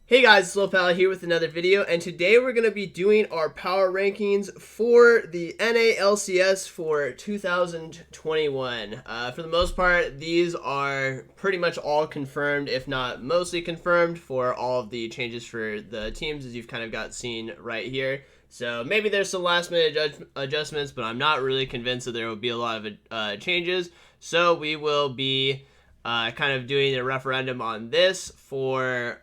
Hey guys, it's Lohpally here with another video, and today we're going to be doing our power rankings for the NA LCS for 2021. For the most part, these are pretty much all confirmed, if not mostly confirmed, for all of the changes for the teams, as you've kind of got seen right here. So maybe there's some last minute adjustments, but I'm not really convinced that there will be a lot of changes. So we will be kind of doing a referendum on this for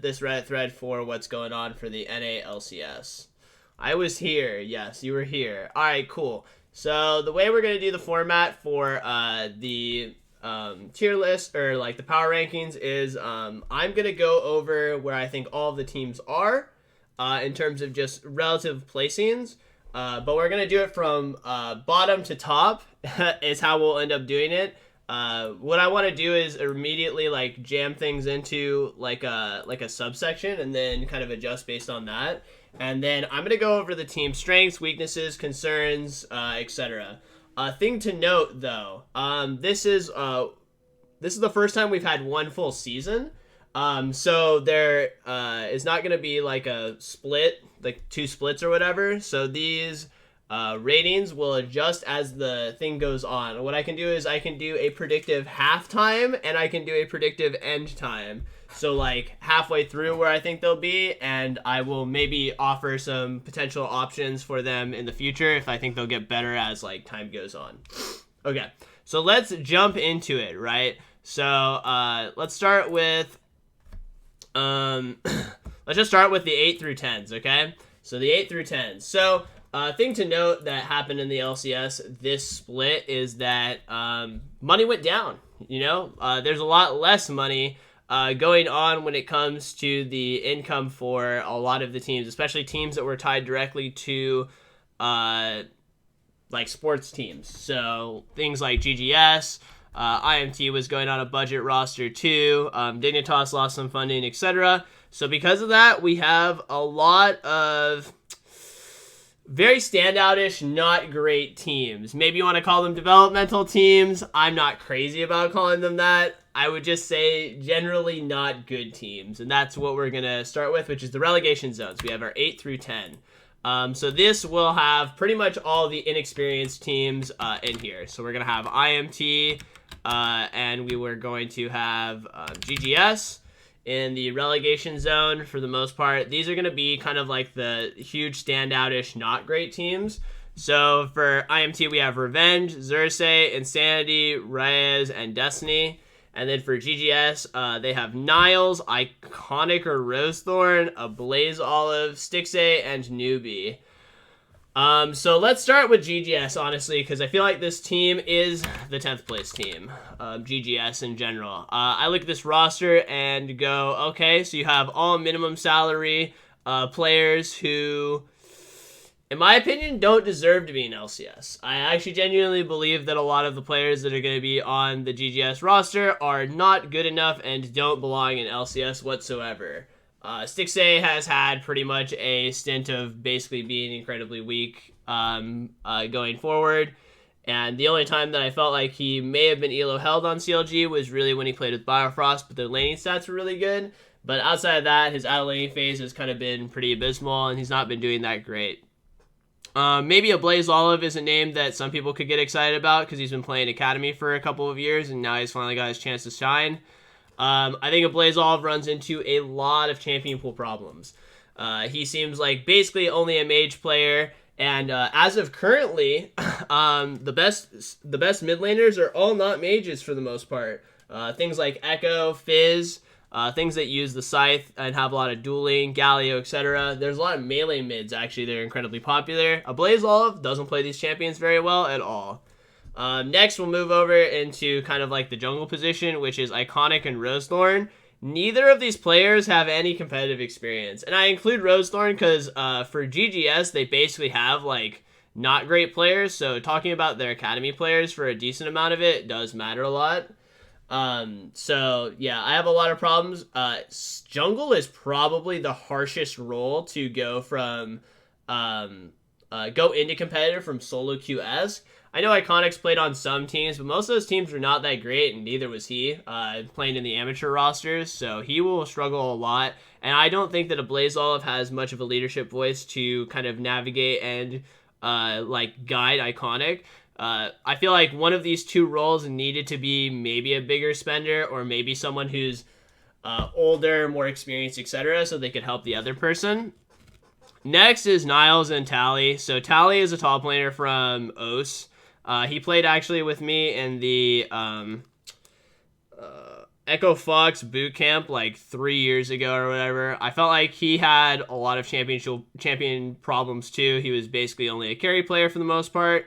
this Reddit thread for what's going on for the NA LCS. I was here. Yes, you were here. All right, cool. So the way we're going to do the format for the tier list, or like the power rankings, is I'm going to go over where I think all of the teams are in terms of just relative placings. But we're going to do it from bottom to top is how we'll end up doing it. What I want to do is immediately like jam things into like a subsection and then kind of adjust based on that. And then I'm going to go over the team strengths, weaknesses, concerns, etc. Thing to note though, this is the first time we've had one full season. So there is not going to be like a split, like two splits or whatever. So these ratings will adjust as the thing goes on. What I can do is I can do a predictive half time and I can do a predictive end time. So like halfway through where I think they'll be, and I will maybe offer some potential options for them in the future if I think they'll get better as like time goes on. Okay, so let's jump into it, right? So let's start with let's just start with the 8 through 10s, okay? So the 8 through 10s. So thing to note that happened in the LCS this split is that money went down. You know, there's a lot less money going on when it comes to the income for a lot of the teams, especially teams that were tied directly to like sports teams. So things like GGS, IMT was going on a budget roster too. Dignitas lost some funding, etc. So because of that, we have a lot of very standout-ish, not great teams. Maybe you want to call them developmental teams. I'm not crazy about calling them that. I would just say generally not good teams. And that's what we're going to start with, which is the relegation zones. We have our 8 through 10. So this will have pretty much all the inexperienced teams in here. So we're going to have IMT, and we were going to have GGS in the relegation zone for the most part. These are going to be kind of like the huge standout-ish, not great teams. So for IMT, we have Revenge, Xerxes, Insanity, Reyes, and Destiny. And then for GGS, they have Niles, Iconic or Rosethorn, a Blaze Olive, Stixay, and Newbie. So let's start with GGS, honestly, because I feel like this team is the 10th place team, GGS in general. I look at this roster and go, okay, so you have all minimum salary players who, in my opinion, don't deserve to be in LCS. I actually genuinely believe that a lot of the players that are going to be on the GGS roster are not good enough and don't belong in LCS whatsoever. Stixay has had pretty much a stint of basically being incredibly weak going forward. And the only time that I felt like he may have been elo held on CLG was really when he played with Biofrost, but the laning stats were really good. But outside of that, his out laning phase has kind of been pretty abysmal, and he's not been doing that great. Maybe a Blaze Olive is a name that some people could get excited about because he's been playing Academy for a couple of years, and now he's finally got his chance to shine. I think a Blaze Olive runs into a lot of champion pool problems. He seems like basically only a mage player, and as of currently, the best mid laners are all not mages for the most part. Things like Echo, Fizz, things that use the Scythe and have a lot of dueling, Galio, etc. There's a lot of melee mids actually that are incredibly popular. A Blaze Olive doesn't play these champions very well at all. Next, we'll move over into kind of like the jungle position, which is Iconic and Rosethorn. Neither of these players have any competitive experience. And I include Rosethorn because for GGS, they basically have like not great players. So talking about their academy players for a decent amount of it does matter a lot. So yeah, I have a lot of problems. Jungle is probably the harshest role to go from go into competitive from solo queue-esque. I know Iconics played on some teams, but most of those teams were not that great, and neither was he, playing in the amateur rosters, so he will struggle a lot, and I don't think that a Blazolov has much of a leadership voice to kind of navigate and, guide Iconic. I feel like one of these two roles needed to be maybe a bigger spender, or maybe someone who's older, more experienced, etc., so they could help the other person. Next is Niles and Tally. So Tally is a top laner from OS. He played actually with me in the Echo Fox boot camp like 3 years ago or whatever. I felt like he had a lot of champion problems too. He was basically only a carry player for the most part.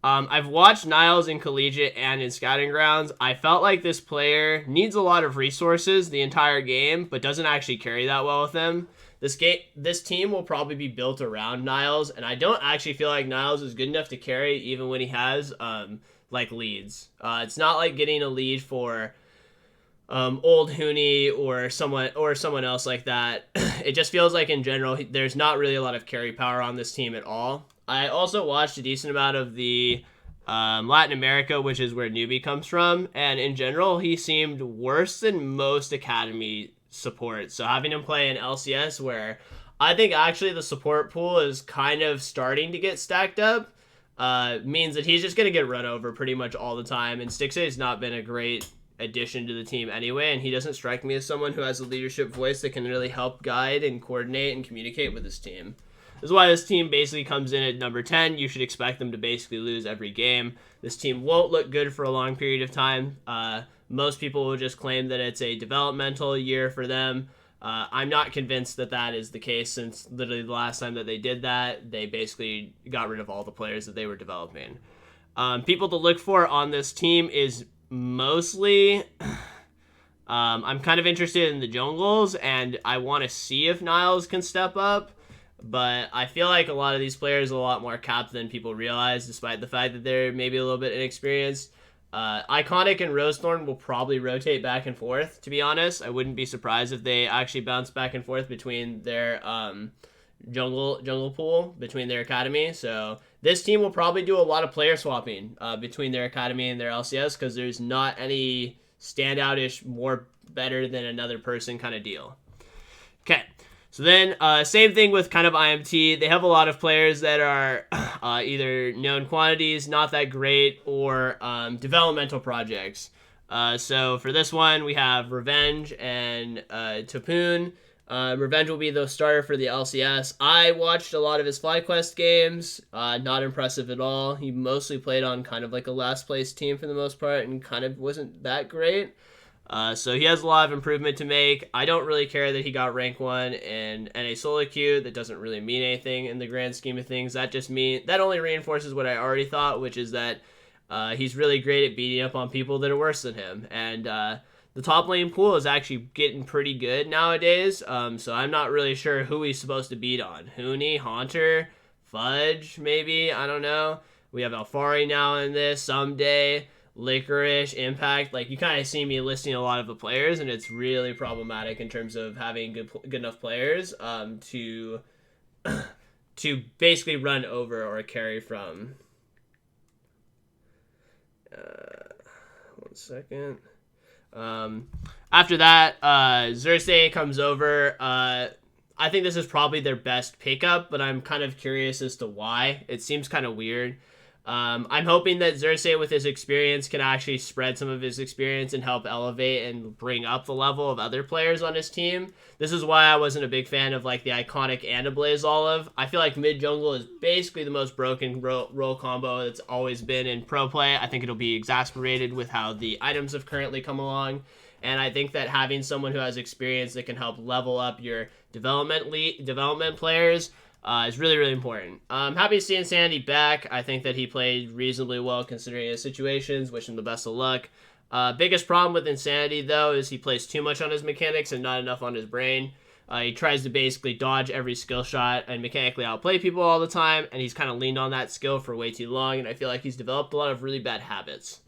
I've watched Niles in Collegiate and in Scouting Grounds. I felt like this player needs a lot of resources the entire game, but doesn't actually carry that well with him. This team will probably be built around Niles, and I don't actually feel like Niles is good enough to carry even when he has leads. It's not like getting a lead for old Hooney or someone else like that. It just feels like in general there's not really a lot of carry power on this team at all. I also watched a decent amount of the Latin America, which is where Newbie comes from, and in general he seemed worse than most academy support. So having him play in LCS, where I think actually the support pool is kind of starting to get stacked up, means that he's just going to get run over pretty much all the time, and Stixxay has not been a great addition to the team anyway, and he doesn't strike me as someone who has a leadership voice that can really help guide and coordinate and communicate with his team. This is why this team basically comes in at number 10. You should expect them to basically lose every game. This team won't look good for a long period of time. Most people will just claim that it's a developmental year for them. I'm not convinced that that is the case, since literally the last time that they did that, they basically got rid of all the players that they were developing. People to look for on this team is mostly... I'm kind of interested in the jungles, and I want to see if Niles can step up. But I feel like a lot of these players are a lot more capped than people realize, despite the fact that they're maybe a little bit inexperienced. Iconic and Rosethorn will probably rotate back and forth, to be honest. I wouldn't be surprised if they actually bounce back and forth between their jungle pool, between their academy. So this team will probably do a lot of player swapping between their academy and their LCS, because there's not any standout-ish, more better than another person kind of deal. Okay. So then, same thing with kind of IMT. They have a lot of players that are either known quantities, not that great, or developmental projects. So for this one, we have Revenge and Tapoon. Revenge will be the starter for the LCS. I watched a lot of his FlyQuest games. Not impressive at all. He mostly played on kind of like a last place team for the most part, and kind of wasn't that great. So he has a lot of improvement to make. I don't really care that he got rank 1 in NA solo queue. That doesn't really mean anything in the grand scheme of things. That only reinforces what I already thought, which is that he's really great at beating up on people that are worse than him. And the top lane pool is actually getting pretty good nowadays. So I'm not really sure who he's supposed to beat on. Hooney, Haunter, Fudge, maybe? I don't know. We have Alfari now in this someday. Licorice, Impact. Like, you kind of see me listing a lot of the players, and it's really problematic in terms of having good enough players to basically run over or carry from. One second. After that, Xerxes comes over. I think this is probably their best pickup, but I'm kind of curious as to why. It seems kind of weird. I'm hoping that Xerxes, with his experience, can actually spread some of his experience and help elevate and bring up the level of other players on his team. This is why I wasn't a big fan of like the Iconic and a Blaze Olive. I feel like mid jungle is basically the most broken role combo that's always been in pro play. I think it'll be exasperated with how the items have currently come along. And I think that having someone who has experience that can help level up your development players is really, really important. I'm happy to see Insanity back. I think that he played reasonably well considering his situations. Wish him the best of luck. Biggest problem with Insanity, though, is he plays too much on his mechanics and not enough on his brain. He tries to basically dodge every skill shot and mechanically outplay people all the time, and he's kind of leaned on that skill for way too long, and I feel like he's developed a lot of really bad habits.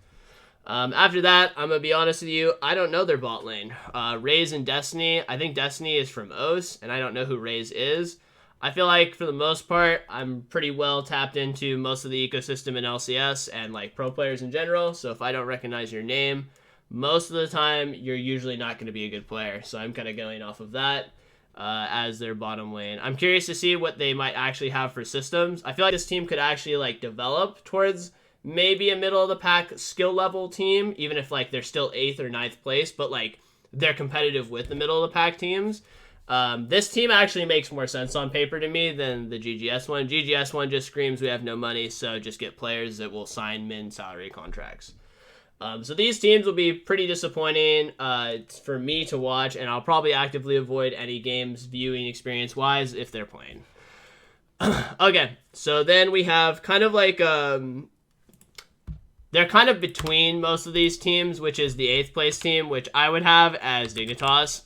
After that, I'm going to be honest with you, I don't know their bot lane. Raze and Destiny, I think Destiny is from OS, and I don't know who Raze is. I feel like for the most part, I'm pretty well tapped into most of the ecosystem in LCS and like pro players in general. So if I don't recognize your name, most of the time you're usually not going to be a good player. So I'm kind of going off of that as their bottom lane. I'm curious to see what they might actually have for systems. I feel like this team could actually like develop towards maybe a middle of the pack skill level team, even if like they're still 8th or 9th place, but like they're competitive with the middle of the pack teams. This team actually makes more sense on paper to me than the GGS one. GGS one just screams we have no money, so just get players that will sign min salary contracts. So these teams will be pretty disappointing for me to watch, and I'll probably actively avoid any games viewing experience-wise if they're playing. Okay, so then we have kind of like... they're kind of between most of these teams, which is the 8th place team, which I would have as Dignitas.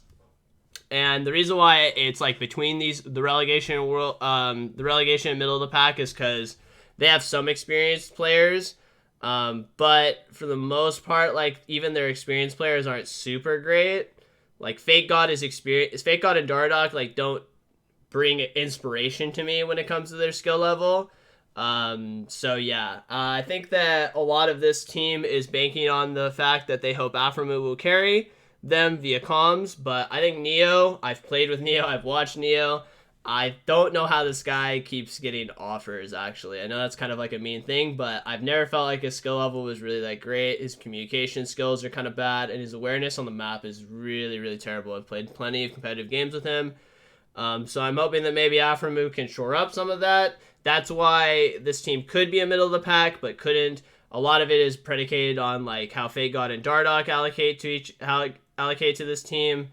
And the reason why it's like between the relegation and middle of the pack is because they have some experienced players, but for the most part, like even their experienced players aren't super great. Like Fake God is experienced. Fake God and Dardoch like don't bring inspiration to me when it comes to their skill level. So yeah, I think that a lot of this team is banking on the fact that they hope Aphromoo will carry them via comms, but I think Neo, I've played with Neo, I've watched Neo, I don't know how this guy keeps getting offers, actually. I know that's kind of like a mean thing, but I've never felt like his skill level was really that great. His communication skills are kind of bad, and his awareness on the map is really, really terrible. I've played plenty of competitive games with him, so I'm hoping that maybe Aphromoo can shore up some of that. That's why this team could be a middle of the pack, but couldn't. A lot of it is predicated on like how Fake God and Dardoch allocate to this team.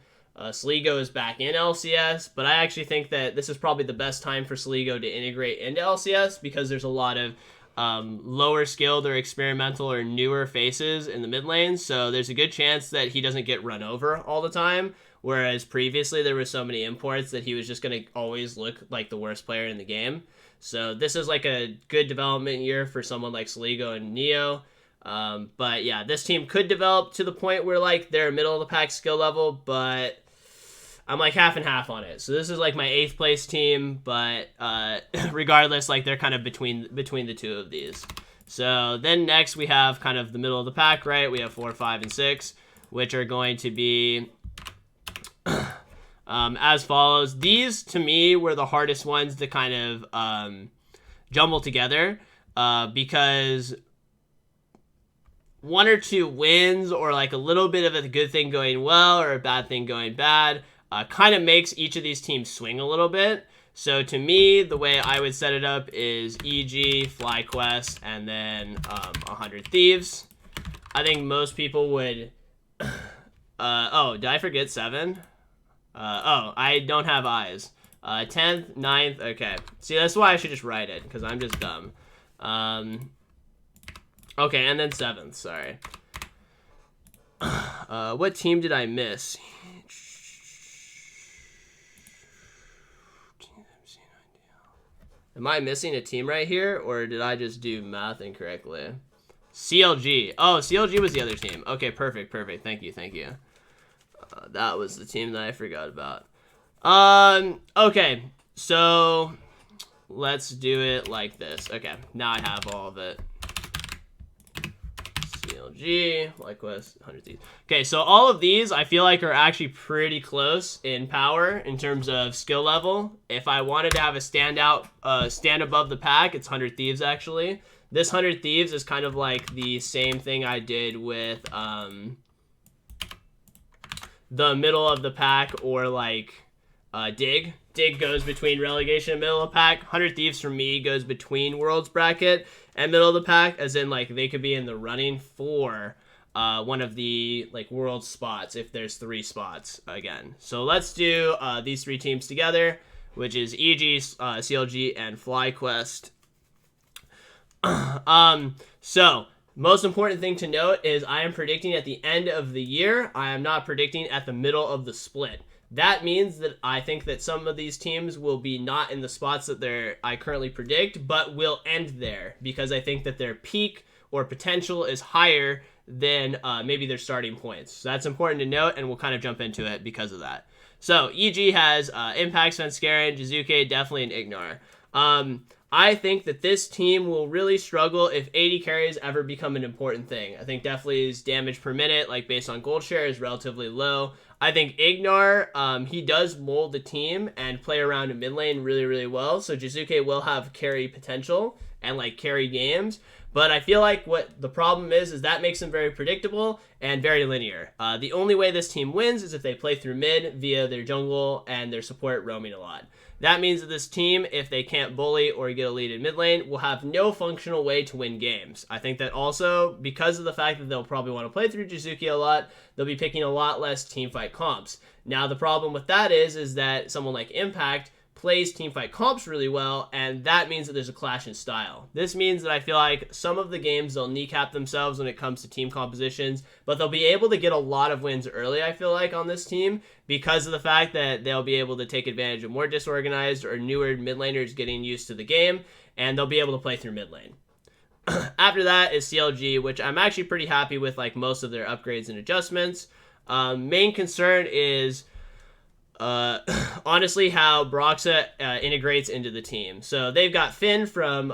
Sligo is back in LCS, but I actually think that this is probably the best time for Sligo to integrate into LCS because there's a lot of lower skilled or experimental or newer faces in the mid lane, so there's a good chance that he doesn't get run over all the time, whereas previously there were so many imports that he was just going to always look like the worst player in the game. So this is like a good development year for someone like Sligo and Neo. But yeah, this team could develop to the point where like they're middle of the pack skill level, but I'm like half and half on it. So this is like my 8th place team, but regardless, like they're kind of between the two of these. So then next we have kind of the middle of the pack, right? We have 4, 5, and 6, which are going to be as follows. These to me were the hardest ones to kind of jumble together because one or two wins or like a little bit of a good thing going well or a bad thing going bad kind of makes each of these teams swing a little bit. So to me, the way I would set it up is EG, FlyQuest, and then 100 Thieves. I think most people would... oh, did I forget 7? Oh, I don't have eyes. 10th, 9th, okay. See, that's why I should just write it, because I'm just dumb. Okay, and then 7th, sorry. What team did I miss? Am I missing a team right here, or did I just do math incorrectly? CLG. Oh, CLG was the other team. Okay, perfect. Thank you. That was the team that I forgot about. Okay, so let's do it like this. Okay, now I have all of it. CLG, FlyQuest, 100 Thieves. Okay, so all of these I feel like are actually pretty close in power in terms of skill level. If I wanted to have a stand above the pack, it's 100 Thieves actually. This 100 Thieves is kind of like the same thing I did with the middle of the pack or like Dig. Dig goes between relegation and middle of the pack. 100 Thieves for me goes between Worlds bracket and middle of the pack, as in like they could be in the running for one of the like world spots if there's 3 spots again. So let's do these 3 teams together, which is EG, CLG, and FlyQuest. So most important thing to note is I am predicting at the end of the year. I am not predicting at the middle of the split. That means that I think that some of these teams will be not in the spots that I currently predict, but will end there because I think that their peak or potential is higher than maybe their starting points. So that's important to note, and we'll kind of jump into it because of that. So EG has Impact, Svenskeren, Jizuke, definitely an Ignar. I think that this team will really struggle if AD carries ever become an important thing. I think definitely his damage per minute, like based on gold share, is relatively low. I think Ignar, he does mold the team and play around in mid lane really, really well. So Jizuke will have carry potential and like carry games. But I feel like what the problem is that makes them very predictable and very linear. The only way this team wins is if they play through mid via their jungle and their support roaming a lot. That means that this team, if they can't bully or get a lead in mid lane, will have no functional way to win games. I think that also, because of the fact that they'll probably want to play through Jizuki a lot, they'll be picking a lot less teamfight comps. Now, the problem with that is that someone like Impact plays teamfight comps really well, and that means that there's a clash in style. This means that I feel like some of the games they'll kneecap themselves when it comes to team compositions, but they'll be able to get a lot of wins early, I feel like, on this team because of the fact that they'll be able to take advantage of more disorganized or newer mid laners getting used to the game, and they'll be able to play through mid lane. After that is CLG, which I'm actually pretty happy with like most of their upgrades and adjustments. Main concern is honestly how Broxa integrates into the team. So they've got Finn from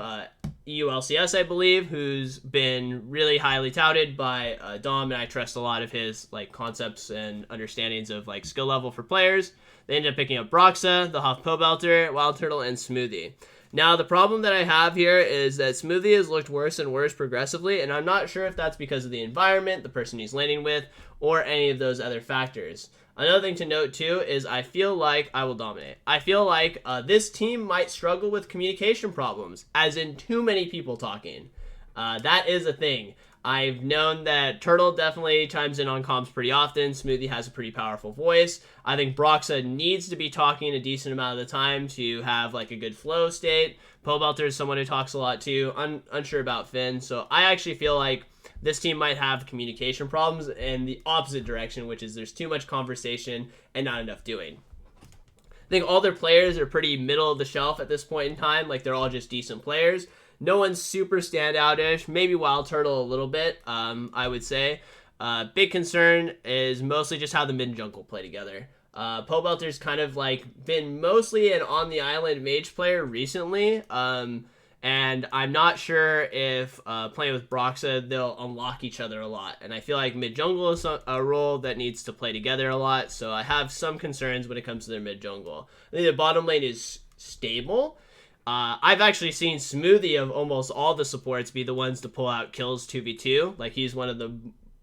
EU LCS, I believe, who's been really highly touted by Dom, and I trust a lot of his like concepts and understandings of like skill level for players. They ended up picking up Broxa, the Hoff Pobelter, Wild Turtle, and Smoothie. Now, the problem that I have here is that Smoothie has looked worse and worse progressively, and I'm not sure if that's because of the environment, the person he's laning with, or any of those other factors. Another thing to note, too, is I feel like I will dominate. I feel like this team might struggle with communication problems, as in too many people talking. That is a thing. I've known that Turtle definitely chimes in on comms pretty often. Smoothie has a pretty powerful voice. I think Broxa needs to be talking a decent amount of the time to have like a good flow state. Pobelter is someone who talks a lot too. Unsure about Finn. So I actually feel like this team might have communication problems in the opposite direction, which is there's too much conversation and not enough doing. I think all their players are pretty middle of the shelf at this point in time. Like they're all just decent players. No one's super standout-ish. Maybe Wild Turtle a little bit, I would say. Big concern is mostly just how the mid and jungle play together. Pobelter's kind of like been mostly an on-the-island mage player recently. And I'm not sure if playing with Broxa, they'll unlock each other a lot. And I feel like mid-jungle is a role that needs to play together a lot. So I have some concerns when it comes to their mid-jungle. I think the bottom lane is stable. I've actually seen Smoothie of almost all the supports be the ones to pull out kills 2v2. Like, he's one of the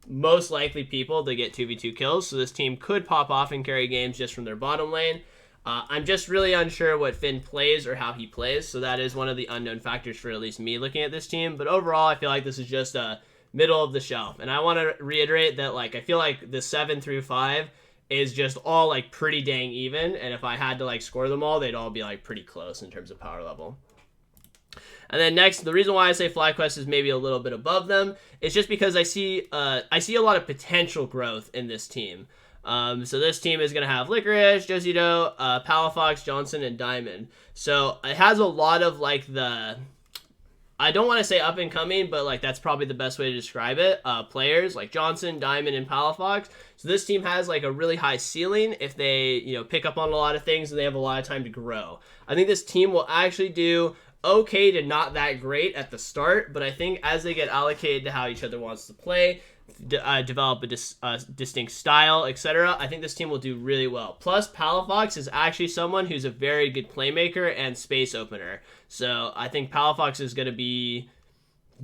most likely people to get 2v2 kills. So this team could pop off and carry games just from their bottom lane. I'm just really unsure what Finn plays or how he plays. So that is one of the unknown factors for at least me looking at this team. But overall, I feel like this is just a middle of the shelf. And I want to reiterate that, like, I feel like the 7 through 5 is just all like pretty dang even, and if I had to like score them all, they'd all be like pretty close in terms of power level. And then next, the reason why I say FlyQuest is maybe a little bit above them is just because I see a lot of potential growth in this team. So this team is going to have Licorice, Josito, Palafox, Johnson, and Diamond. So it has a lot of like the, I don't want to say up and coming, but like that's probably the best way to describe it. Players like Johnson, Diamond, and Palafox. So this team has like a really high ceiling if they, pick up on a lot of things and they have a lot of time to grow. I think this team will actually do okay to not that great at the start, but I think as they get allocated to how each other wants to play, develop a distinct style, etc., I think this team will do really well. Plus, Palafox is actually someone who's a very good playmaker and space opener. So I think Palafox is going to be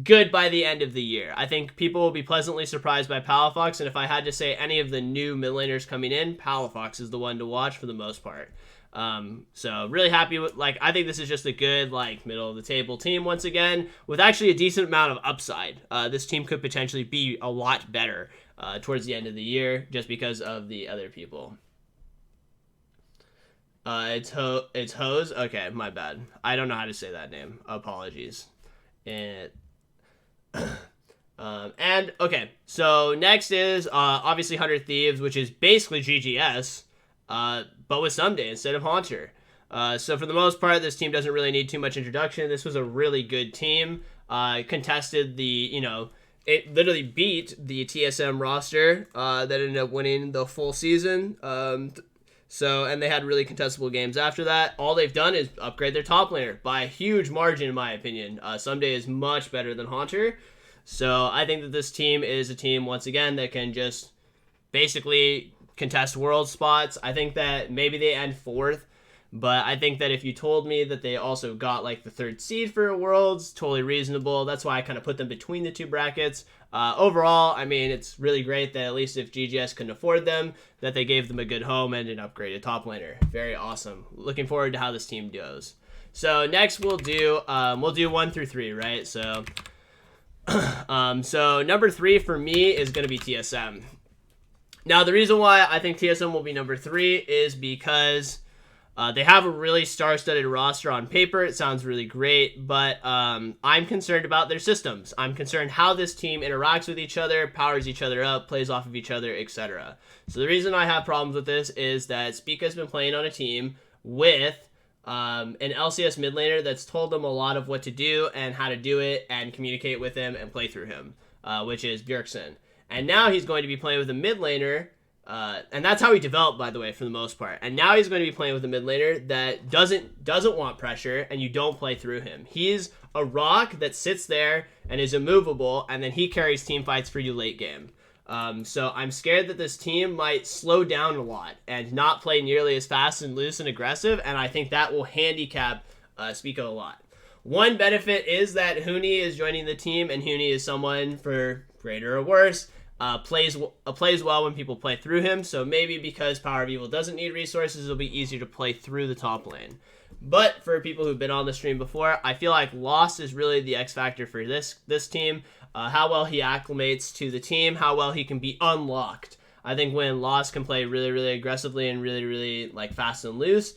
good by the end of the year. I think people will be pleasantly surprised by Palafox, and if I had to say any of the new mid laners coming in, Palafox is the one to watch for the most part. So really happy with, like, I think this is just a good, like, middle of the table team once again, with actually a decent amount of upside. This team could potentially be a lot better towards the end of the year just because of the other people. It's Hose? Okay, my bad. I don't know how to say that name. Apologies. And okay, so next is obviously 100 Thieves, which is basically GGS, but with Someday instead of Haunter. So for the most part, this team doesn't really need too much introduction. This was a really good team. Contested the, it literally beat the TSM roster that ended up winning the full season. So, and they had really contestable games after that. All they've done is upgrade their top laner by a huge margin, in my opinion. Someday is much better than Haunter. So I think that this team is a team, once again, that can just basically contest world spots. I think that maybe they end 4th, but I think that if you told me that they also got like the 3rd seed for Worlds, totally reasonable. That's why I kind of put them between the two brackets. Overall, I mean, it's really great that at least if GGS couldn't afford them, that they gave them a good home and an upgraded top laner. Very awesome. Looking forward to how this team goes. So next we'll do 1 through 3, right? So so number 3 for me is going to be TSM. Now, the reason why I think TSM will be number 3 is because they have a really star-studded roster on paper. It sounds really great, but I'm concerned about their systems. I'm concerned how this team interacts with each other, powers each other up, plays off of each other, etc. So the reason I have problems with this is that Spica's been playing on a team with an LCS mid laner that's told them a lot of what to do and how to do it and communicate with him and play through him, which is Bjergsen. And now he's going to be playing with a mid laner, and that's how he developed, by the way, for the most part. And now he's going to be playing with a mid laner that doesn't want pressure, and you don't play through him. He's a rock that sits there and is immovable, and then he carries team fights for you late game. So I'm scared that this team might slow down a lot and not play nearly as fast and loose and aggressive, and I think that will handicap Spica a lot. One benefit is that Huni is joining the team, and Huni is someone, for greater or worse, plays well when people play through him, so maybe because Power of Evil doesn't need resources, it'll be easier to play through the top lane. But for people who've been on the stream before, I feel like Lost is really the X factor for this team. How well he acclimates to the team, how well he can be unlocked. I think when Lost can play really, really aggressively and really, really like fast and loose,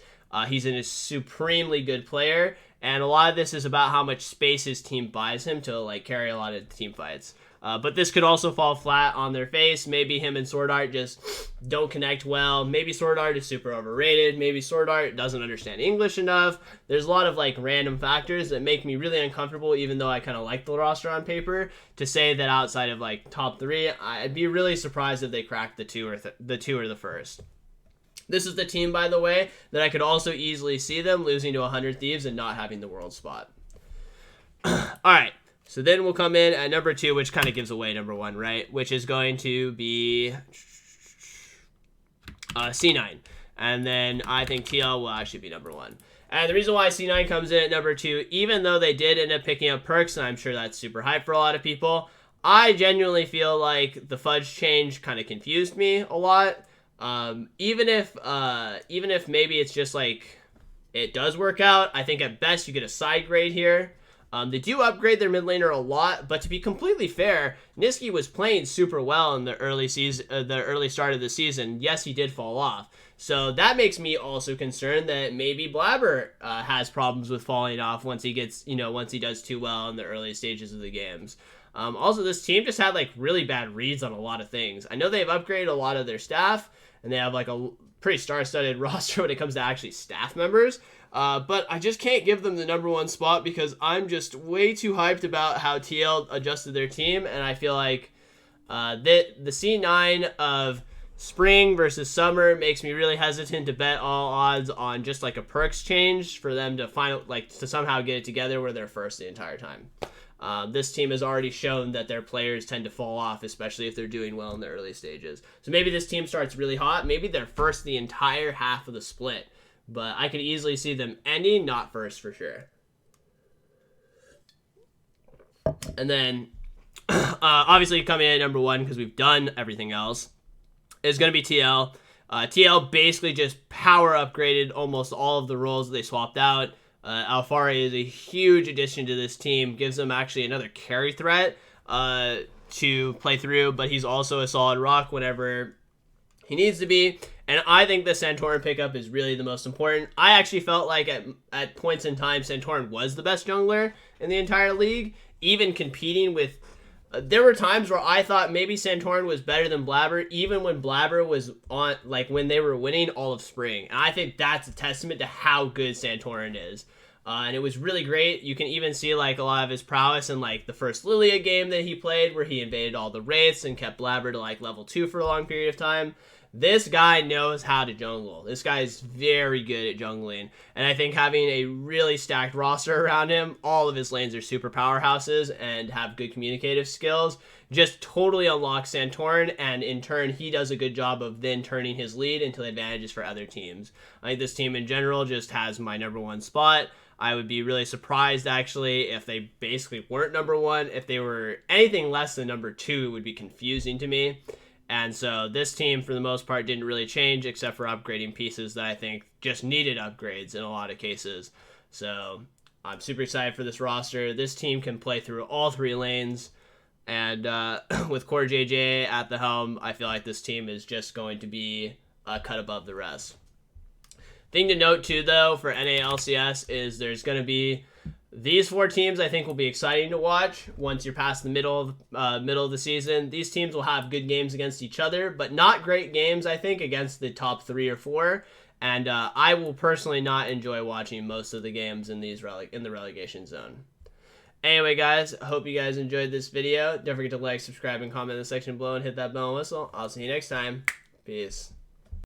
he's a supremely good player, and a lot of this is about how much space his team buys him to like carry a lot of team fights. But this could also fall flat on their face. Maybe him and Sword Art just don't connect well. Maybe Sword Art is super overrated. Maybe Sword Art doesn't understand English enough. There's a lot of like random factors that make me really uncomfortable, even though I kind of like the roster on paper, to say that outside of like top 3, I'd be really surprised if they cracked the 2 or the first. This is the team, by the way, that I could also easily see them losing to 100 Thieves and not having the world spot. All right. So then we'll come in at number 2, which kind of gives away number 1, right? Which is going to be C9. And then I think TL will actually be number 1. And the reason why C9 comes in at number 2, even though they did end up picking up perks, and I'm sure that's super hype for a lot of people, I genuinely feel like the fudge change kind of confused me a lot. Even if maybe it's just like it does work out, I think at best you get a side grade here. They do upgrade their mid laner a lot, but to be completely fair, Niski was playing super well in the early start of the season. Yes, he did fall off. So that makes me also concerned that maybe Blabber has problems with falling off once he does too well in the early stages of the games. Also, this team just had like really bad reads on a lot of things. I know they've upgraded a lot of their staff, and they have like a pretty star-studded roster when it comes to actually staff members. But I just can't give them the number 1 spot because I'm just way too hyped about how TL adjusted their team, and I feel like the C9 of spring versus summer makes me really hesitant to bet all odds on just like a perks change for them to somehow get it together where they're first the entire time. This team has already shown that their players tend to fall off, especially if they're doing well in the early stages. So maybe this team starts really hot. Maybe they're first the entire half of the split. But I could easily see them ending not first for sure. And then, obviously coming in at number 1, because we've done everything else, is going to be TL. TL basically just power upgraded almost all of the roles that they swapped out. Alfari is a huge addition to this team. Gives them actually another carry threat to play through, but he's also a solid rock whenever he needs to be. And I think the Santorin pickup is really the most important. I actually felt like at points in time, Santorin was the best jungler in the entire league, even competing with... there were times where I thought maybe Santorin was better than Blabber, even when Blabber was on, like when they were winning all of spring. And I think that's a testament to how good Santorin is. And it was really great. You can even see like a lot of his prowess in like the first Lilia game that he played, where he invaded all the wraiths and kept Blabber to like level 2 for a long period of time. This guy knows how to jungle. This guy is very good at jungling. And I think having a really stacked roster around him, all of his lanes are super powerhouses and have good communicative skills, just totally unlocks Santorin, and in turn, he does a good job of then turning his lead into advantages for other teams. I think this team in general just has my #1 spot. I would be really surprised, actually, if they basically weren't #1. If they were anything less than #2, it would be confusing to me. And so this team, for the most part, didn't really change except for upgrading pieces that I think just needed upgrades in a lot of cases. So I'm super excited for this roster. This team can play through all 3 lanes. And with Core JJ at the helm, I feel like this team is just going to be a cut above the rest. Thing to note, too, though, for NA LCS is there's going to be these 4 teams. I think will be exciting to watch once you're past the middle of the season. These teams will have good games against each other, but not great games, I think, against the top 3 or 4. And I will personally not enjoy watching most of the games in these in the relegation zone. Anyway, guys, I hope you guys enjoyed this video. Don't forget to like, subscribe, and comment in the section below, and hit that bell and whistle. I'll see you next time. Peace.